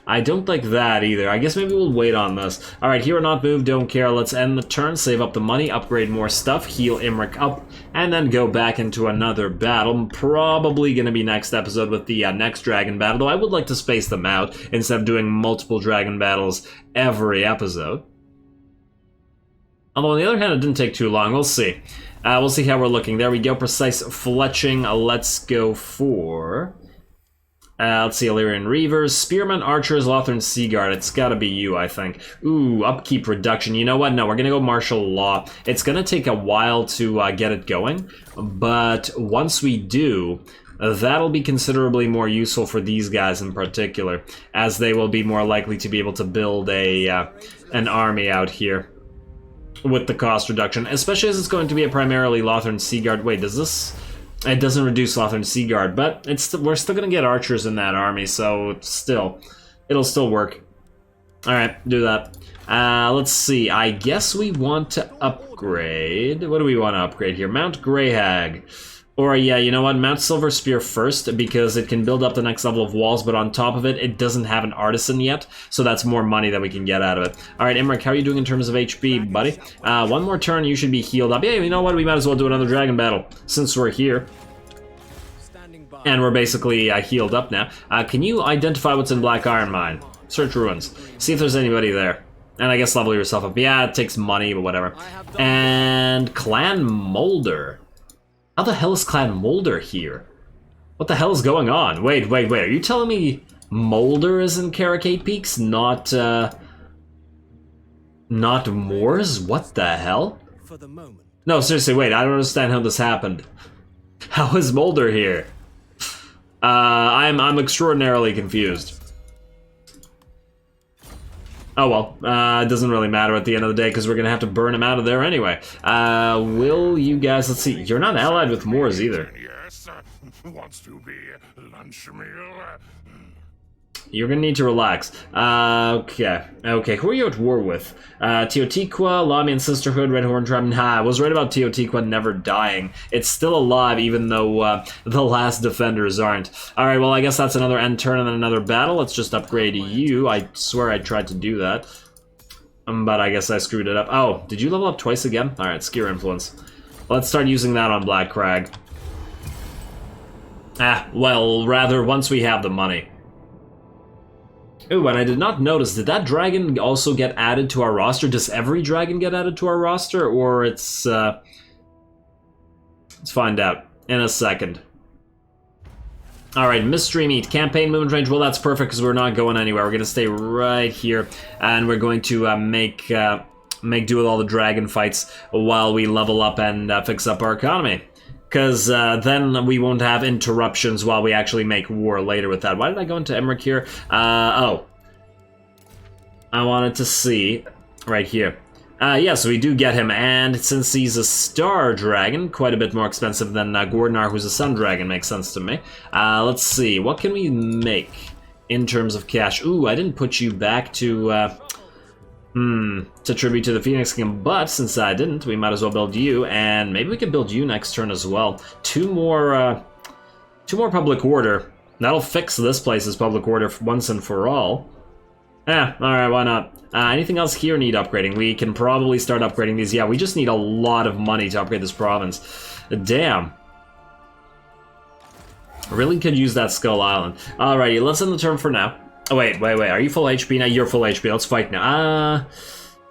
I don't like that either. I guess maybe we'll wait on this. Alright, here or not move, don't care. Let's end the turn, save up the money, upgrade more stuff, heal Imrik up, and then go back into another battle. Probably going to be next episode with the next dragon battle, though I would like to space them out instead of doing multiple dragon battles every episode. Although on the other hand, it didn't take too long. We'll see. We'll see how we're looking. There we go. Precise fletching. Let's go for... let's see, Illyrian Reavers, Spearmen, Archers, Lothern Seaguard. It's gotta be you, I think. Ooh, upkeep reduction. You know what? No, we're gonna go martial law. It's gonna take a while to get it going, but once we do, that'll be considerably more useful for these guys in particular, as they will be more likely to be able to build an army out here with the cost reduction, especially as it's going to be a primarily Lothern Seaguard. Wait, does this... It doesn't reduce Lothern Seaguard, but we're still going to get archers in that army, so it'll still work. Alright, do that. Let's see, I guess we want to upgrade... What do we want to upgrade here? Mount Greyhag. Or, yeah, you know what? Mount Silver Spear first, because it can build up the next level of walls, but on top of it, it doesn't have an artisan yet, so that's more money that we can get out of it. Alright, Imrik, how are you doing in terms of HP, buddy? One more turn, you should be healed up. Yeah, you know what? We might as well do another dragon battle, since we're here. And we're basically healed up now. Can you identify what's in Black Iron Mine? Search ruins. See if there's anybody there. And I guess level yourself up. Yeah, it takes money, but whatever. And Clan Molder. How the hell is Clan Molder here? What the hell is going on? Wait. Are you telling me Molder is in Caracate Peaks, not Moors? What the hell? For the moment. No, seriously, wait. I don't understand how this happened. How is Molder here? I'm extraordinarily confused. Oh well, it doesn't really matter at the end of the day because we're gonna have to burn him out of there anyway. Will you guys, let's see, you're not allied with Moors either. Yes, wants to be lunch meal. You're gonna need to relax. Okay, who are you at war with? Teotiqua, Lamian Sisterhood, Red Horn Tribe. Nah, I was right about Teotiqua never dying. It's still alive even though the last defenders aren't. Alright, well I guess that's another end turn and then another battle. Let's just upgrade you. I swear I tried to do that. But I guess I screwed it up. Oh, did you level up twice again? Alright, Skier Influence. Let's start using that on Black Crag. Well, rather, once we have the money. Ooh, and I did not notice, did that dragon also get added to our roster? Does every dragon get added to our roster, or it's, let's find out in a second. Alright, Mystery Meat, Campaign Movement Range, well that's perfect because we're not going anywhere. We're going to stay right here, and we're going to make do with all the dragon fights while we level up and fix up our economy. Because then we won't have interruptions while we actually make war later with that. Why did I go into Imrik here? Oh. I wanted to see right here. Yes, we do get him, and since he's a star dragon, quite a bit more expensive than Gordnar, who's a sun dragon, makes sense to me. Let's see, what can we make in terms of cash? Ooh, I didn't put you back to tribute to the Phoenix King, but since I didn't, we might as well build you, and maybe we can build you next turn as well. Two more public order. That'll fix this place's public order once and for all. Alright, why not? Anything else here need upgrading? We can probably start upgrading these. Yeah, we just need a lot of money to upgrade this province. Damn. Really could use that Skull Island. Alrighty, let's end the turn for now. Oh, wait. Are you full HP now? You're full HP. Let's fight now.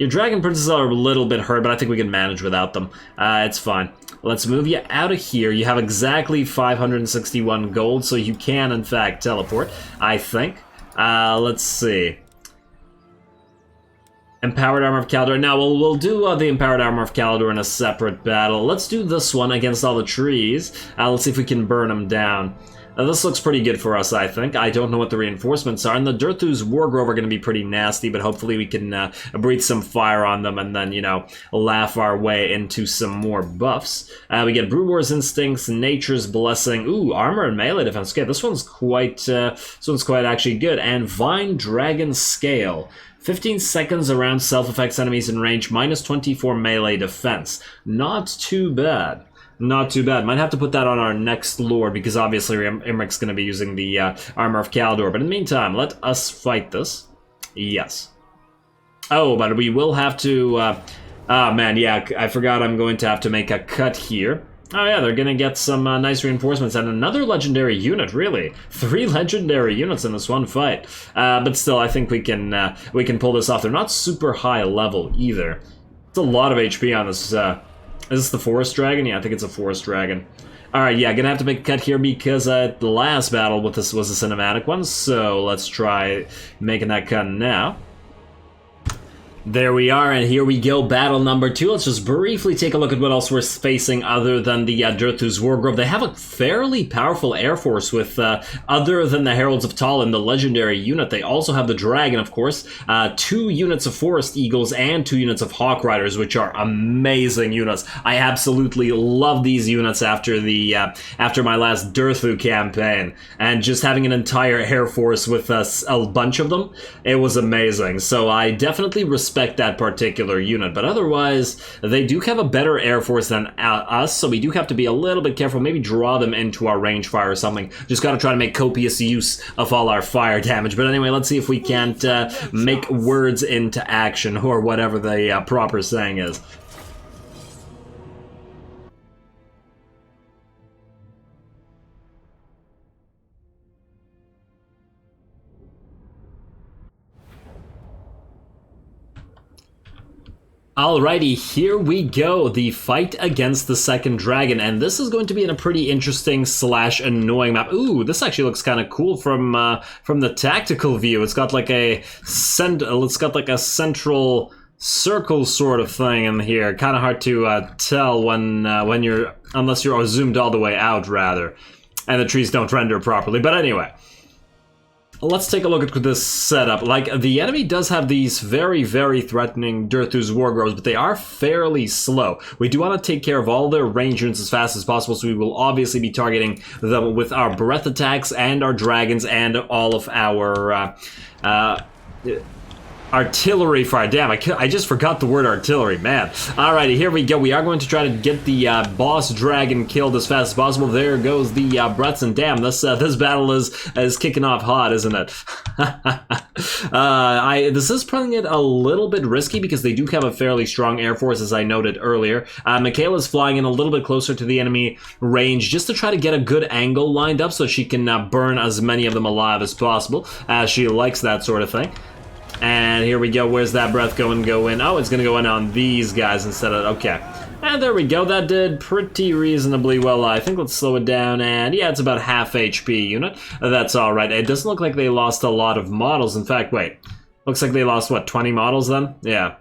Your dragon princes are a little bit hurt, but I think we can manage without them. It's fine. Let's move you out of here. You have exactly 561 gold, so you can, in fact, teleport, I think. Let's see. Empowered Armor of Caledor. Now, we'll do the Empowered Armor of Caledor in a separate battle. Let's do this one against all the trees. Let's see if we can burn them down. This looks pretty good for us, I think. I don't know what the reinforcements are, and the Durthu's Wargrove are going to be pretty nasty, but hopefully we can breathe some fire on them and then, you know, laugh our way into some more buffs. We get Bruwor's Instincts, Nature's Blessing, ooh, Armor and Melee Defense. Okay, this one's quite actually good, and Vine Dragon Scale. 15 seconds around self-effects enemies in range, minus 24 melee defense. Not too bad. Not too bad. Might have to put that on our next lord, because obviously Imrik's going to be using the Armor of Caledor. But in the meantime, let us fight this. Yes. Oh, but we will have to... oh, man, yeah, I forgot I'm going to have to make a cut here. Oh, yeah, they're going to get some nice reinforcements. And another legendary unit, really. 3 legendary units in this one fight. But still, I think we can pull this off. They're not super high level, either. It's a lot of HP on this... Is this the Forest Dragon? Yeah, I think it's a Forest Dragon. Alright, yeah, gonna have to make a cut here because the last battle with this was a cinematic one, so let's try making that cut now. There we are, and here we go, battle number 2. Let's just briefly take a look at what else we're facing other than the Durthu's Wargrove. They have a fairly powerful air force with, other than the Heralds of Tallinn, the legendary unit. They also have the Dragon, of course, 2 units of Forest Eagles, and 2 units of Hawk Riders, which are amazing units. I absolutely love these units after the after my last Durthu campaign, and just having an entire air force with a bunch of them, it was amazing. So I definitely respect that particular unit, but otherwise they do have a better air force than us, so we do have to be a little bit careful, maybe draw them into our range fire or something. Just gotta try to make copious use of all our fire damage. But anyway, let's see if we can't make words into action, or whatever the proper saying is. Alrighty, here we go, the fight against the second dragon, and this is going to be in a pretty interesting / annoying map. Ooh, this actually looks kind of cool from the tactical view. It's got like a central circle sort of thing in here. Kind of hard to tell when you're, unless you're zoomed all the way out rather, and the trees don't render properly. But anyway. Let's take a look at this setup. Like, the enemy does have these very, very threatening Durthu's Wargroves, but they are fairly slow. We do want to take care of all their range units as fast as possible, so we will obviously be targeting them with our breath attacks and our dragons and all of our artillery fire. Damn, I just forgot the word artillery, man. Alrighty, here we go. We are going to try to get the boss dragon killed as fast as possible. There goes the breaths, and damn, this battle is kicking off hot, isn't it? This is putting it a little bit risky because they do have a fairly strong air force, as I noted earlier. Michaela's flying in a little bit closer to the enemy range just to try to get a good angle lined up so she can burn as many of them alive as possible, as she likes that sort of thing. And here we go. Where's that breath going? Go in. Oh, it's going to go in on these guys instead of... Okay. And there we go. That did pretty reasonably well. I think let's slow it down. And yeah, it's about half HP unit. That's all right. It doesn't look like they lost a lot of models. In fact, wait. Looks like they lost, what, 20 models then? Yeah.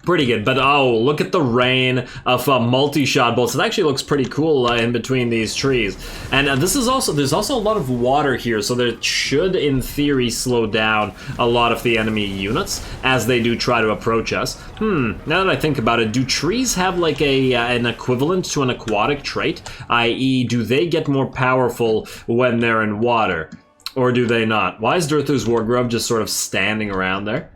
Pretty good, but oh, look at the rain of multi-shot bolts. It actually looks pretty cool in between these trees. And there's also a lot of water here, so that should, in theory, slow down a lot of the enemy units as they do try to approach us. Now that I think about it, do trees have like an equivalent to an aquatic trait? I.e., do they get more powerful when they're in water? Or do they not? Why is Durthu's Wargrove just sort of standing around there?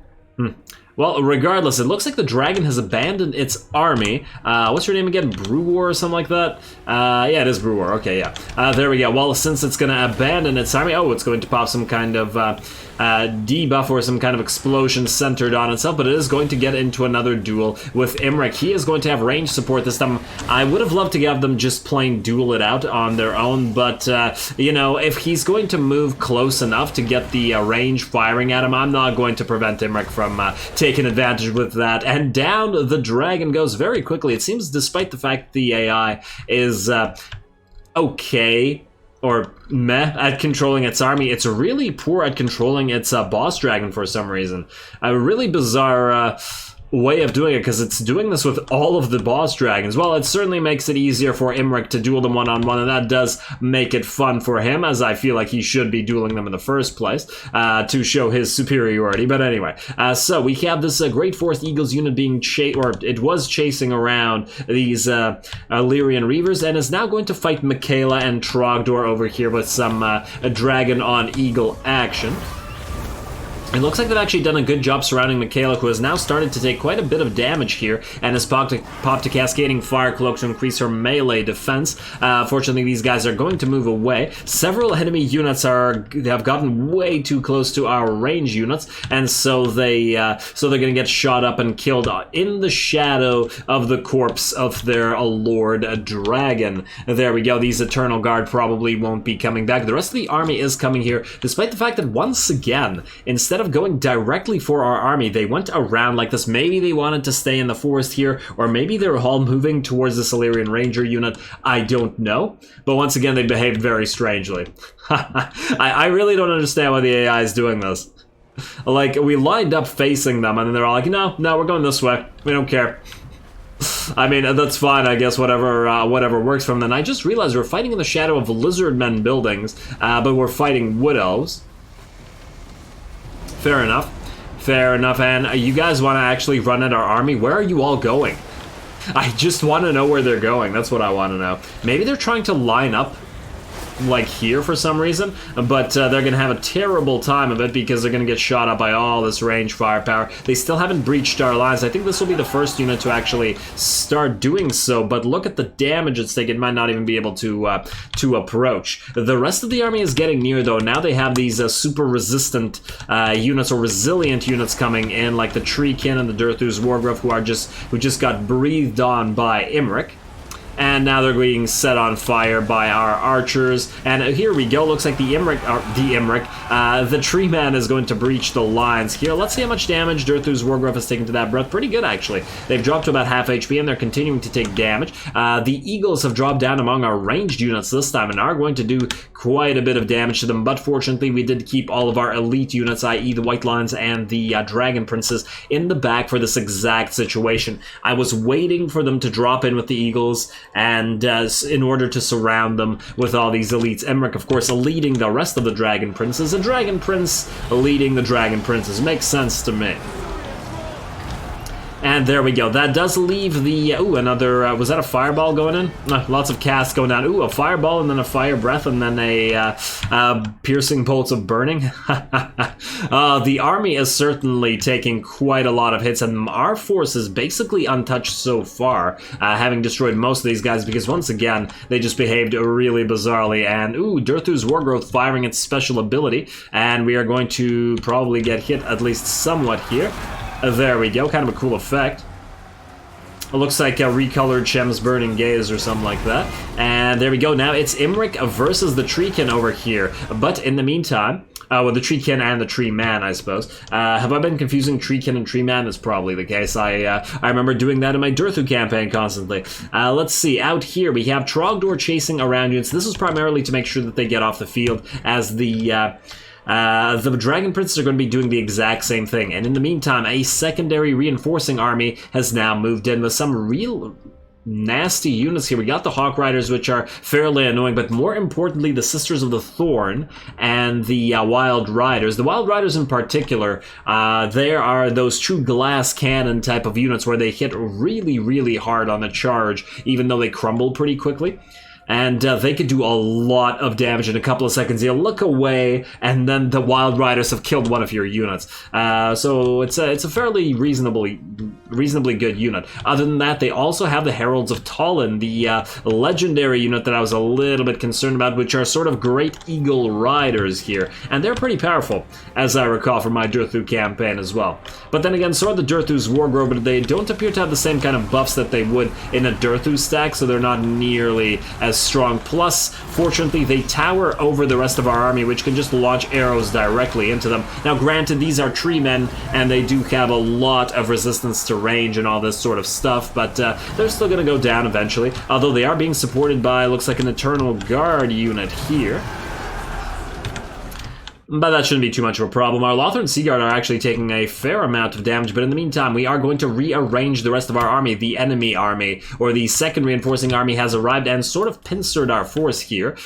Well, regardless, it looks like the dragon has abandoned its army. What's your name again? Bruwor or something like that? Yeah, it is Bruwor. Okay, yeah. There we go. Well, since it's going to abandon its army... Oh, it's going to pop some kind of debuff or some kind of explosion centered on itself, but it is going to get into another duel with Imrik. He is going to have range support this time. I would have loved to have them just plain duel it out on their own, but, you know, if he's going to move close enough to get the range firing at him, I'm not going to prevent Imrik from taking taken advantage with that, and down the dragon goes very quickly. It seems, despite the fact the AI is okay or meh at controlling its army, it's really poor at controlling its boss dragon for some reason. A really bizarre way of doing it, because it's doing this with all of the boss dragons. Well, it certainly makes it easier for Imrik to duel them one-on-one, and that does make it fun for him, as I feel like he should be dueling them in the first place, to show his superiority. But anyway, so we have this Great Forest Eagles unit being chasing around these Illyrian Reavers, and is now going to fight Michaela and Trogdor over here with some dragon on eagle action. It looks like they've actually done a good job surrounding Michaela, who has now started to take quite a bit of damage here, and has popped a Cascading Fire Cloak to increase her melee defense. Fortunately, these guys are going to move away. Several enemy units have gotten way too close to our range units, and so they're going to get shot up and killed in the shadow of the corpse of their Lord Dragon. There we go. These Eternal Guard probably won't be coming back. The rest of the army is coming here, despite the fact that once again, instead of going directly for our army, they went around like this. Maybe they wanted to stay in the forest here, or maybe they were all moving towards this Illyrian Ranger unit. I don't know. But once again, they behaved very strangely. I really don't understand why the AI is doing this. Like, we lined up facing them, and then they're all like, no, we're going this way. We don't care. I mean, that's fine, I guess, whatever works for them. And I just realized we're fighting in the shadow of lizard men buildings, but we're fighting wood elves. Fair enough. And you guys want to actually run at our army? Where are you all going? I just want to know where they're going. That's what I want to know. Maybe they're trying to line up like here for some reason, but they're gonna have a terrible time of it because they're gonna get shot up by all this range firepower. They still haven't breached our lines. I think this will be the first unit to actually start doing so, but look at the damage it's taken. It might not even be able to approach. The rest of the army is getting near, though. Now they have these super resistant units, or resilient units, coming in, like the Treekin and the Durthu's Wargrove, who just got breathed on by Imrik. And now they're being set on fire by our archers. And here we go. Looks like the tree man is going to breach the lines here. Let's see how much damage Durthu's Wargrove has taken to that breath. Pretty good, actually. They've dropped to about half HP, and they're continuing to take damage. The Eagles have dropped down among our ranged units this time and are going to do quite a bit of damage to them. But fortunately, we did keep all of our elite units, i.e. the White Lions and the Dragon Princes, in the back for this exact situation. I was waiting for them to drop in with the Eagles, and in order to surround them with all these elites. Imrik, of course, leading the rest of the Dragon Princes. A Dragon Prince leading the Dragon Princes. Makes sense to me. And there we go. That does leave the... Ooh, another... was that a fireball going in? Lots of casts going down. Ooh, a fireball, and then a fire breath, and then a piercing bolts of burning. The army is certainly taking quite a lot of hits, and our force is basically untouched so far, having destroyed most of these guys, because once again, they just behaved really bizarrely. And, ooh, Durthu's Wargrowth firing its special ability, and we are going to probably get hit at least somewhat here. There we go, kind of a cool effect. It looks like a recolored Shem's Burning Gaze or something like that. And there we go, now it's Imrik versus the Treekin over here. But in the meantime, well, the Treekin and the Tree Man, I suppose. Have I been confusing Treekin and Tree Man? That's probably the case. I remember doing that in my Durthu campaign constantly. Let's see, out here we have Trogdor chasing around units. This is primarily to make sure that they get off the field, as the Dragon Princes are going to be doing the exact same thing. And in the meantime, a secondary reinforcing army has now moved in with some real nasty units here. We got the Hawk Riders, which are fairly annoying, but more importantly, the Sisters of the Thorn and the Wild Riders. The Wild Riders in particular, they are those true glass cannon type of units where they hit really, really hard on the charge, even though they crumble pretty quickly. And they could do a lot of damage in a couple of seconds. You'll look away, and then the Wild Riders have killed one of your units. So it's a fairly reasonable reasonably good unit. Other than that, they also have the Heralds of Tallinn, the legendary unit that I was a little bit concerned about, which are sort of Great Eagle Riders here. And they're pretty powerful, as I recall from my Durthu campaign as well. But then again, so are the Durthu's Wargrove, but they don't appear to have the same kind of buffs that they would in a Durthu stack, so they're not nearly as strong. Plus, fortunately, they tower over the rest of our army, which can just launch arrows directly into them. Now, granted, these are tree men, and they do have a lot of resistance to range and all this sort of stuff, but they're still going to go down eventually, although they are being supported by, looks like, an Eternal Guard unit here. But that shouldn't be too much of a problem. Our Lothar and Seaguard are actually taking a fair amount of damage, but in the meantime, we are going to rearrange the rest of our army. The enemy army, or the second reinforcing army, has arrived and sort of pincered our force here.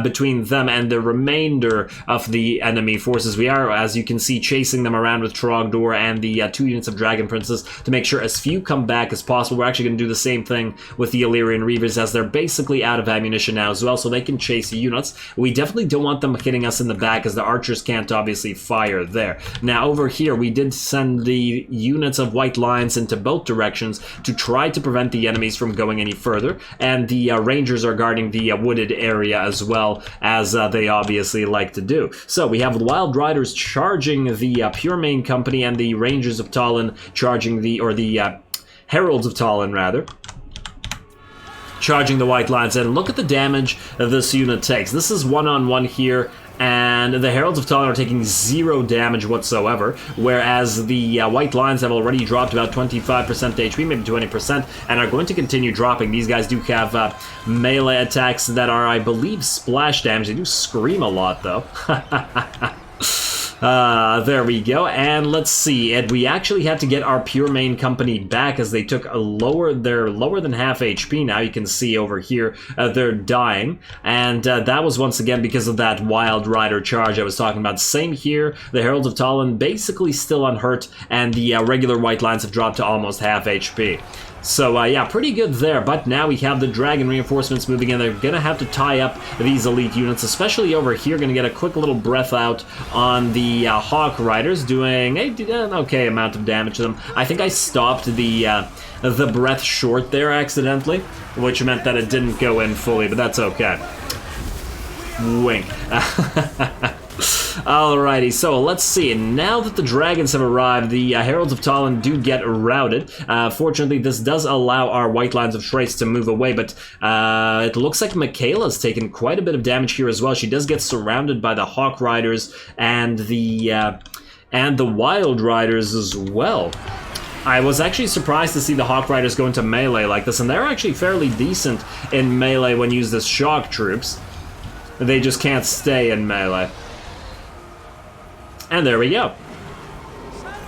Between them and the remainder of the enemy forces, we are, as you can see, chasing them around with Trogdor and the 2 units of Dragon Princes to make sure as few come back as possible. We're actually going to do the same thing with the Illyrian Reavers, as they're basically out of ammunition now as well, so they can chase units. We definitely don't want them hitting us in the back, as the archers can't obviously fire there. Now over here we did send the units of White Lions into both directions to try to prevent the enemies from going any further, and the Rangers are guarding the wooded area as well, as they obviously like to do. So we have the Wild Riders charging the Pure Main Company, and the Rangers of Tallinn charging the Heralds of Tallinn rather, charging the White Lions. And look at the damage this unit takes. This is one-on-one here, and the Heralds of Tallinn are taking 0 damage whatsoever, whereas the White Lions have already dropped about 25% HP, maybe 20%, and are going to continue dropping. These guys do have melee attacks that are, I believe, splash damage. They do scream a lot, though. There we go, and let's see, and we actually had to get our Pure Main Company back, as they took they're lower than half HP now. You can see over here, they're dying, and that was once again because of that Wild Rider charge I was talking about. Same here, the Heralds of Tallinn basically still unhurt, and the regular White Lions have dropped to almost half HP. So, yeah, pretty good there, but now we have the Dragon reinforcements moving in. They're going to have to tie up these elite units, especially over here. Going to get a quick little breath out on the Hawk Riders, doing an okay amount of damage to them. I think I stopped the breath short there accidentally, which meant that it didn't go in fully, but that's okay. Wink. Alrighty, so let's see. Now that the dragons have arrived, the Heralds of Tallinn do get routed. Fortunately, this does allow our White Lions of Thrace to move away, but it looks like Michaela's taken quite a bit of damage here as well. She does get surrounded by the Hawk Riders and the Wild Riders as well. I was actually surprised to see the Hawk Riders go into melee like this, and they're actually fairly decent in melee when used as shock troops. They just can't stay in melee. And there we go.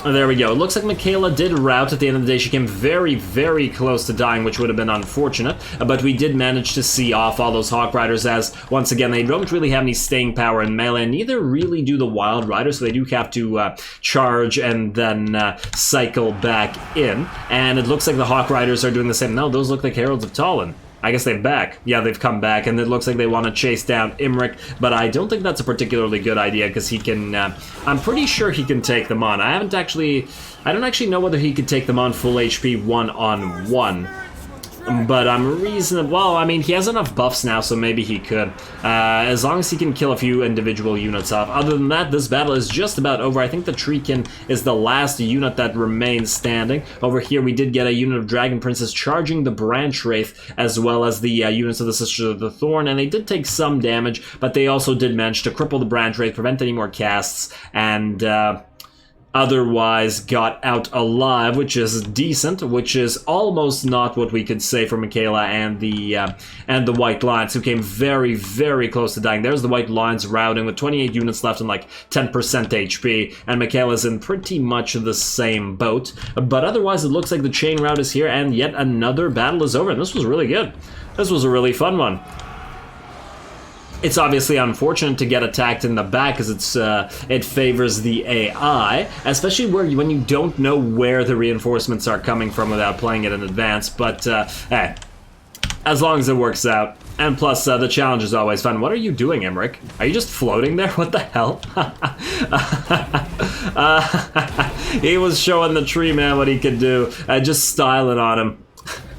There we go. It looks like Michaela did rout at the end of the day. She came very, very close to dying, which would have been unfortunate. But we did manage to see off all those Hawk Riders, as, once again, they don't really have any staying power in melee, and neither really do the Wild Riders, so they do have to charge and then cycle back in. And it looks like the Hawk Riders are doing the same. No, those look like Heralds of Tallinn. I guess they're back. Yeah, they've come back, and it looks like they want to chase down Imrik, but I don't think that's a particularly good idea, because he can, I'm pretty sure he can take them on. I don't actually know whether he could take them on full HP one-on-one. But I'm reasonable. Well, I mean, he has enough buffs now, so maybe he could. As long as he can kill a few individual units off. Other than that, this battle is just about over. I think the Treekin is the last unit that remains standing. Over here, we did get a unit of Dragon Princes charging the Branch Wraith, as well as the units of the Sisters of the Thorn, and they did take some damage, but they also did manage to cripple the Branch Wraith, prevent any more casts, and otherwise got out alive, which is decent, which is almost not what we could say for Michaela and the White Lions, who came very, very close to dying. There's the White Lions routing with 28 units left and like 10% HP, and Michaela's in pretty much the same boat. But otherwise, it looks like the chain rout is here, and yet another battle is over, and this was really good. This was a really fun one. It's obviously unfortunate to get attacked in the back, because it favors the AI, especially when you don't know where the reinforcements are coming from without playing it in advance. But hey, as long as it works out. And plus, the challenge is always fun. What are you doing, Imrik? Are you just floating there? What the hell? He was showing the tree man what he could do, just styling on him.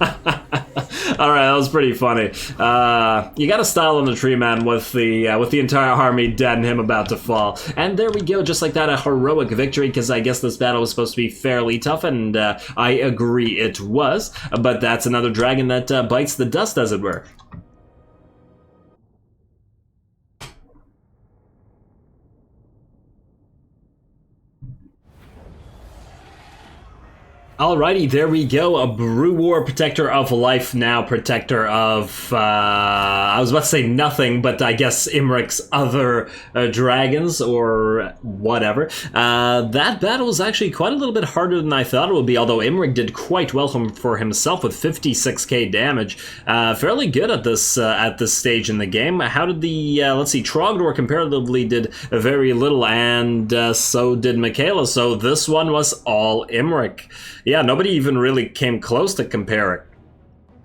Alright, that was pretty funny. You gotta style on the tree man with the entire army dead and him about to fall. And there we go, just like that, a heroic victory, because I guess this battle was supposed to be fairly tough, and I agree it was. But that's another dragon that bites the dust, as it were. Alrighty, there we go. A Bruwor, protector of life, now protector of, I was about to say nothing, but I guess Imrik's other dragons, or whatever. That battle was actually quite a little bit harder than I thought it would be, although Imrik did quite well for himself with 56k damage. Fairly good at this stage in the game. How did the, let's see, Trogdor comparatively did very little, and so did Michaela, so this one was all Imrik. Yeah, nobody even really came close to comparing.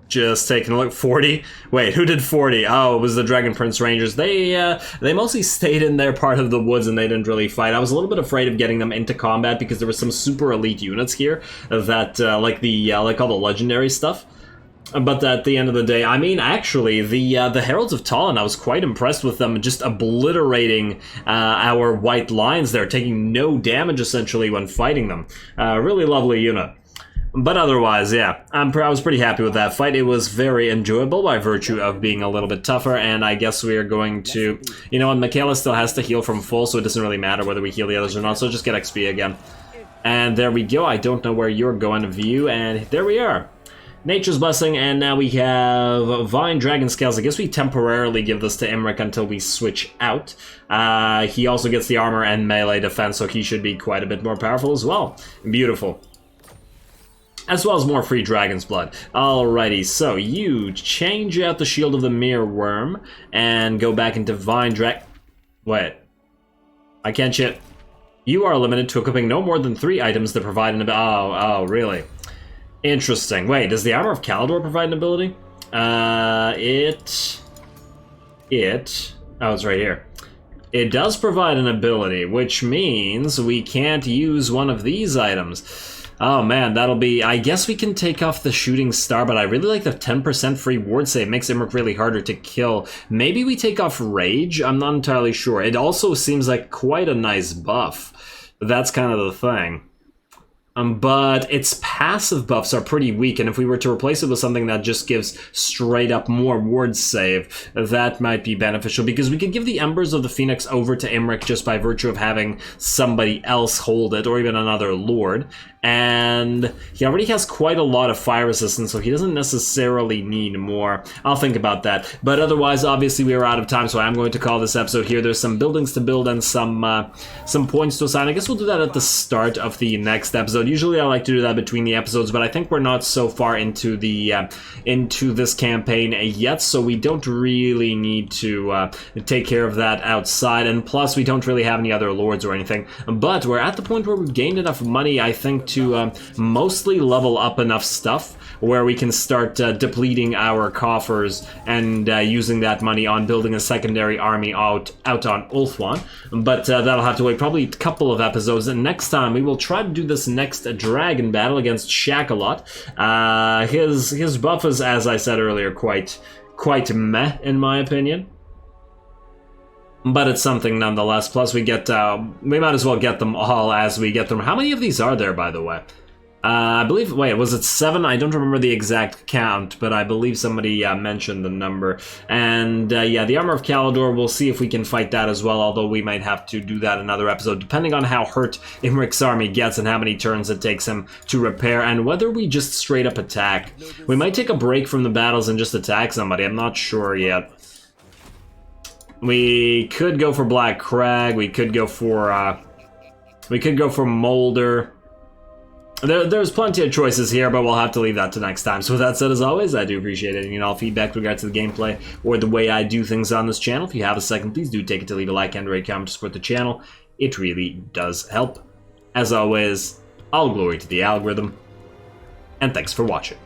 Just taking a look, 40? Wait, who did 40? Oh, it was the Dragon Prince Rangers. They mostly stayed in their part of the woods and they didn't really fight. I was a little bit afraid of getting them into combat because there were some super elite units here that, like all the legendary stuff. But at the end of the day, I mean, actually, the Heralds of Tallinn, I was quite impressed with them just obliterating our white lines there, taking no damage, essentially, when fighting them. Really lovely unit. But otherwise, yeah, I was pretty happy with that fight. It was very enjoyable by virtue of being a little bit tougher, and I guess we are going to... You know, and Michaela still has to heal from full, so it doesn't really matter whether we heal the others or not, so just get XP again. And there we go. I don't know where you're going to view, and there we are. Nature's Blessing, and now we have Vine Dragon Scales. I guess we temporarily give this to Imrik until we switch out. He also gets the armor and melee defense, so he should be quite a bit more powerful as well. Beautiful. As well as more free Dragon's Blood. Alrighty, so you change out the Shield of the Mere Worm and go back into Vine Wait. I can't shit. You are limited to equipping no more than 3 items that provide an... Oh, really? Interesting. Wait, does the Armor of Caledor provide an ability? Oh, it's right here. It does provide an ability, which means we can't use one of these items. Oh man, that'll be... I guess we can take off the Shooting Star, but I really like the 10% free ward save. Makes Imrik really harder to kill. Maybe we take off Rage? I'm not entirely sure. It also seems like quite a nice buff. That's kind of the thing. But its passive buffs are pretty weak, and if we were to replace it with something that just gives straight up more ward save, that might be beneficial, because we could give the Embers of the Phoenix over to Imrik just by virtue of having somebody else hold it, or even another lord, and he already has quite a lot of fire resistance, so he doesn't necessarily need more. I'll think about that. But otherwise, obviously, we are out of time, so I'm going to call this episode here. There's some buildings to build and some points to assign. I guess we'll do that at the start of the next episode. Usually I like to do that between the episodes, but I think we're not so far into the into this campaign yet, so we don't really need to take care of that outside, and plus we don't really have any other lords or anything. But we're at the point where we've gained enough money, I think, to mostly level up enough stuff where we can start depleting our coffers and using that money on building a secondary army out on Ulthuan. But that'll have to wait probably a couple of episodes, and next time we will try to do this next dragon battle against Shakalot. His buff is, as I said earlier, quite meh in my opinion. But it's something nonetheless. Plus we might as well get them all as we get them. How many of these are there, by the way? I believe, wait, was it 7? I don't remember the exact count, but I believe somebody mentioned the number. And yeah, the Armor of Caledor, we'll see if we can fight that as well, although we might have to do that another episode, depending on how hurt Imrik's army gets and how many turns it takes him to repair, and whether we just straight up attack. We might take a break from the battles and just attack somebody, I'm not sure yet. We could go for Black Crag, we could go for Molder. There's plenty of choices here, but we'll have to leave that to next time. So with that said, as always, I do appreciate any and all feedback with regards to the gameplay or the way I do things on this channel. If you have a second, please do take it to leave a like and rate, comment to support the channel. It really does help. As always, all glory to the algorithm, and thanks for watching.